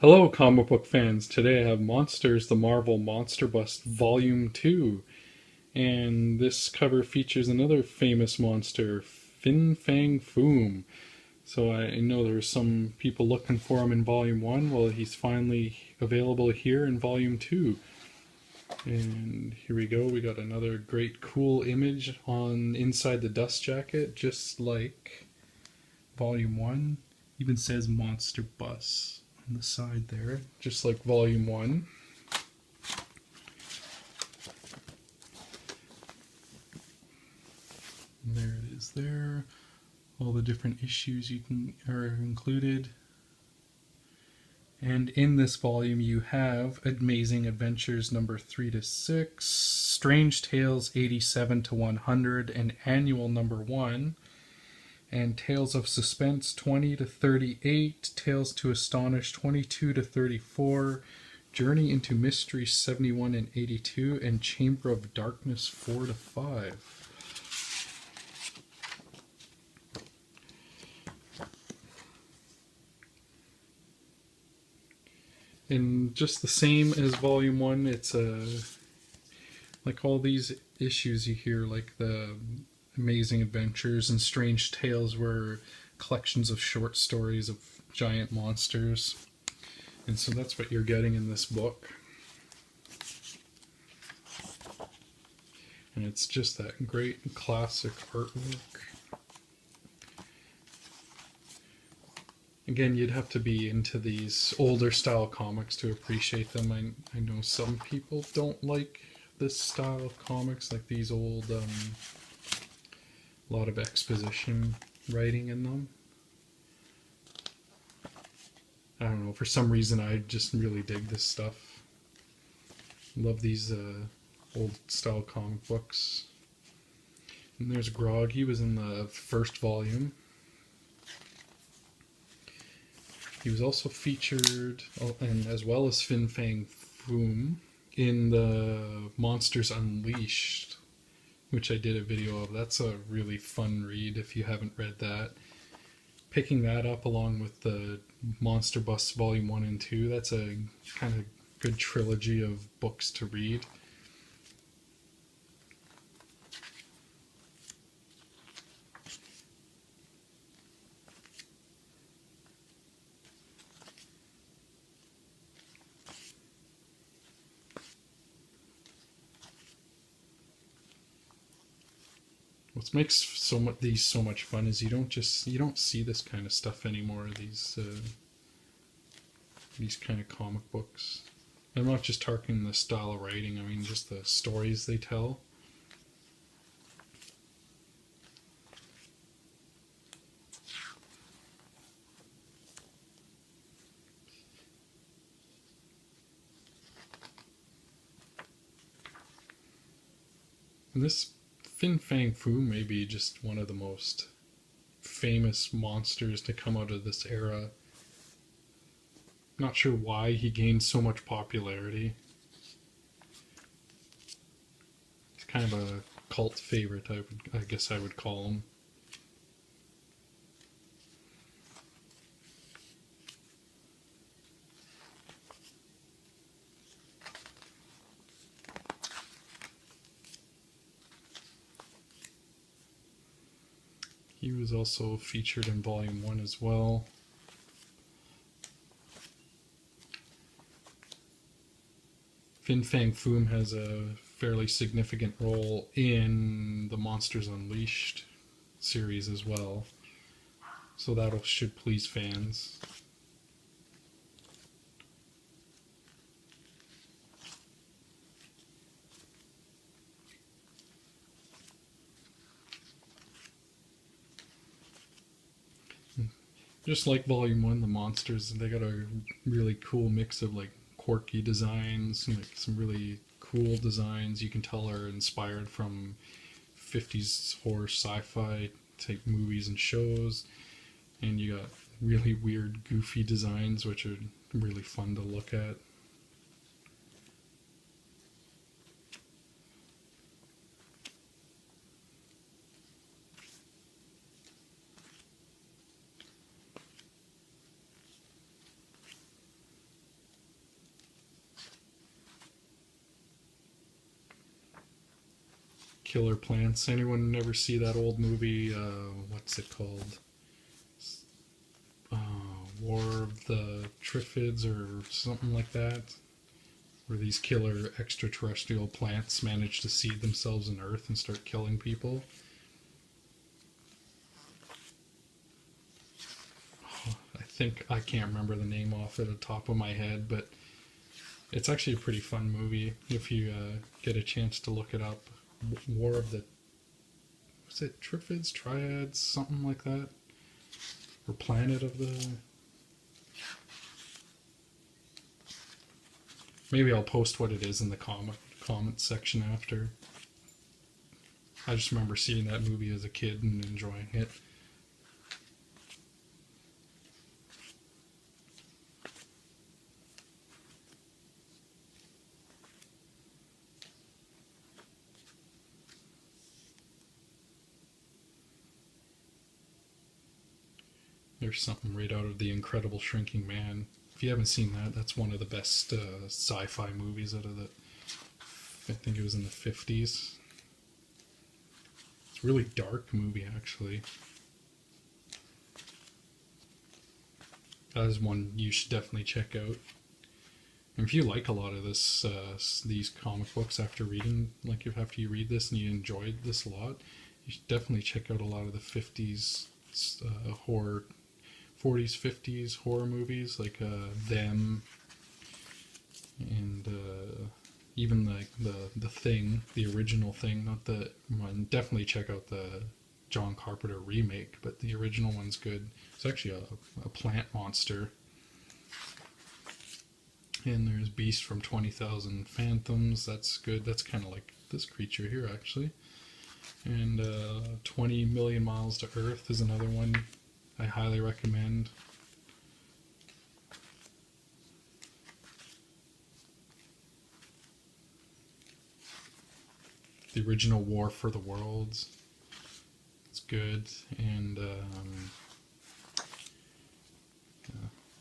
Hello, comic book fans. Today I have Monsters, the Marvel Monsterbus Volume 2. And this cover features another famous monster, Fin Fang Foom. So I know there's some people looking for him in Volume 1. Well, he's finally available here in Volume 2. And here we go. We got another great cool image on inside the dust jacket, just like Volume 1. Even says Monster Bus on the side there, just like Volume 1. And there it is there. All the different issues are included. And in this volume you have Amazing Adventures number 3 to 6, Strange Tales 87 to 100, and Annual number 1. And Tales of Suspense 20 to 38, Tales to Astonish 22 to 34, Journey into Mystery 71 and 82, and Chamber of Darkness 4 to 5. And just the same as Volume 1, it's like all these issues you hear, like the Amazing Adventures and Strange Tales, were collections of short stories of giant monsters. And so that's what you're getting in this book. And it's just that great classic artwork. Again, you'd have to be into these older style comics to appreciate them. I know some people don't like this style of comics, like these old, lot of exposition writing in them. I don't know, for some reason I just really dig this stuff. Love these old style comic books. And there's Grog. He was in the first volume. He was also featured, and as well as Fin Fang Foom, in the Monsters Unleashed, which I did a video of. That's a really fun read if you haven't read that. Picking that up along with the Monster Bus Volume 1 and 2, that's a kind of good trilogy of books to read. What makes these so much fun is you don't see this kind of stuff anymore. These kind of comic books. I'm not just talking the style of writing. I mean just the stories they tell. And this Fin Fang Foom may be just one of the most famous monsters to come out of this era. Not sure why he gained so much popularity. He's kind of a cult favorite, I guess I would call him. He was also featured in Volume 1 as well. Fin Fang Foom has a fairly significant role in the Monsters Unleashed series as well, so that should please fans. Just like Volume 1, the monsters, they got a really cool mix of like quirky designs, and like some really cool designs you can tell are inspired from 50s horror sci-fi type movies and shows. And you got really weird, goofy designs, which are really fun to look at. killer plants. Anyone ever see that old movie? What's it called? War of the Triffids or something like that, where these killer extraterrestrial plants manage to seed themselves in Earth and start killing people. I can't remember the name off at the top of my head, but it's actually a pretty fun movie if you get a chance to look it up. War of the, was it Triffids, Triads, something like that, or Planet of the. Maybe I'll post what it is in the comment section after. I just remember seeing that movie as a kid and enjoying it. There's something right out of The Incredible Shrinking Man. If you haven't seen that, that's one of the best sci-fi movies out of the, I think it was in the 50s. It's a really dark movie, actually. That is one you should definitely check out. And if you like a lot of these comic books after reading, like after you read this and you enjoyed this a lot, you should definitely check out a lot of the 50s horror, 40s, 50s horror movies, like Them, and even like the Thing, the original Thing. Not the one. Definitely check out the John Carpenter remake, but the original one's good. It's actually a plant monster. And there's Beast from 20,000 Phantoms. That's good. That's kind of like this creature here, actually. And 20 Million Miles to Earth is another one I highly recommend. The original War for the Worlds. It's good. And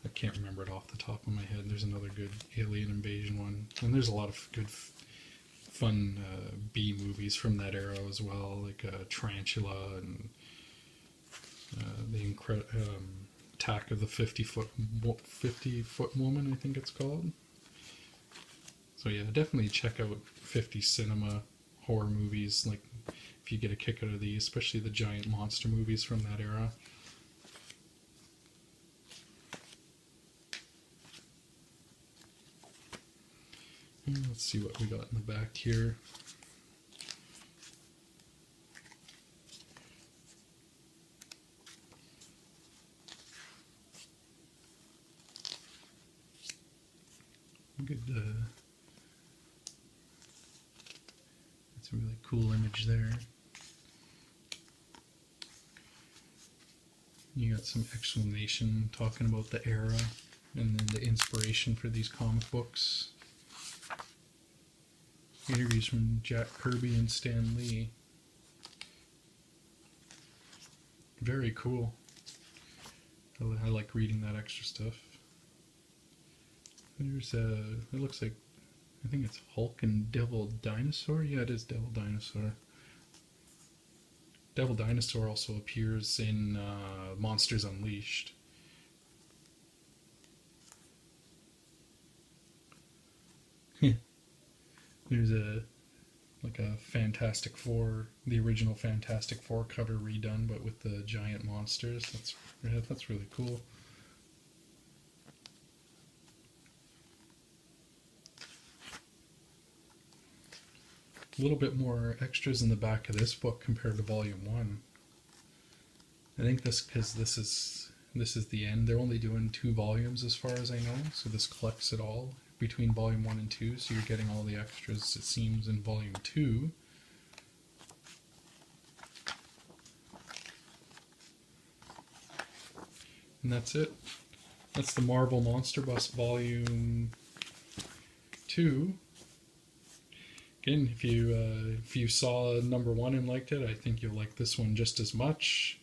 I can't remember it off the top of my head. There's another good alien invasion one. And there's a lot of good fun B movies from that era as well, like Tarantula and the Attack of the 50-foot woman, I think it's called. So yeah, definitely check out 50 cinema horror movies, like if you get a kick out of these, especially the giant monster movies from that era. And let's see what we got in the back here. Good. That's a really cool image there. You got some explanation talking about the era and then the inspiration for these comic books. Interviews from Jack Kirby and Stan Lee. Very cool. I like reading that extra stuff. There's it looks like, I think it's Hulk and Devil Dinosaur. Yeah, it is Devil Dinosaur. Devil Dinosaur also appears in Monsters Unleashed. There's a Fantastic Four, the original Fantastic Four cover redone, but with the giant monsters. That's really cool. A little bit more extras in the back of this book compared to Volume 1. I think because this is the end. They're only doing 2 volumes as far as I know, so this collects it all between Volume 1 and 2, so you're getting all the extras, it seems, in Volume 2. And that's it. That's the Marvel Monsterbus Volume 2. Again, if you saw number 1 and liked it, I think you'll like this one just as much.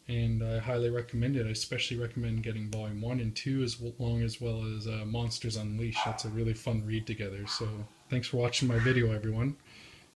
And I highly recommend it. I especially recommend getting Volume 1 and 2 as well as Monsters Unleashed. That's a really fun read together. So thanks for watching my video, everyone.